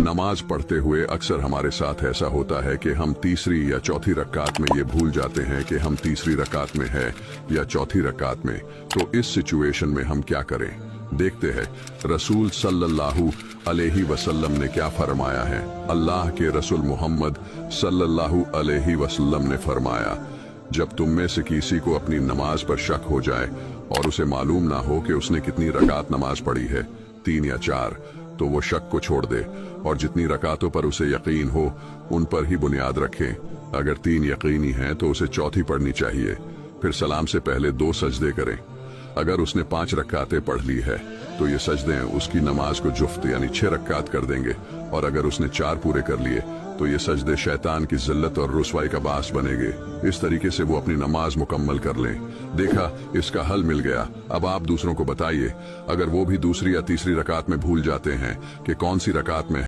नमाज पढ़ते हुए अक्सर हमारे साथ ऐसा होता है कि हम तीसरी या चौथी रकात में ये भूल जाते हैं कि हम तीसरी रकात में है या चौथी रकात में। तो इस सिचुएशन में हम क्या करें, देखते हैं रसूल सल्लल्लाहु अलैहि वसल्लम ने क्या फरमाया है। अल्लाह के रसूल मोहम्मद सल्लल्लाहु अलैहि वसल्लम ने फरमाया, जब तुम में से किसी को अपनी नमाज पर शक हो जाए और उसे मालूम ना हो कि उसने कितनी रकात नमाज पढ़ी है, 3 या 4, तो वो शक को छोड़ दे और जितनी रकातों पर उसे यकीन हो उन पर ही बुनियाद रखे। अगर 3 यकीनी हैं तो उसे चौथी पढ़नी चाहिए। फिर सलाम से पहले 2 सजदे करें। अगर उसने 5 रकातें पढ़ ली है तो ये सजदे उसकी नमाज को जुफ्त यानी 6 रकात कर देंगे, और अगर उसने 4 पूरे कर लिए तो ये सजदे शैतान की जिल्लत और रुसवाई का बास बनेंगे। इस तरीके से वो अपनी नमाज मुकम्मल कर लें। देखा, इसका हल मिल गया। अब आप दूसरों को बताइए, अगर वो भी दूसरी या तीसरी रकात में भूल जाते हैं कि कौन सी रकात में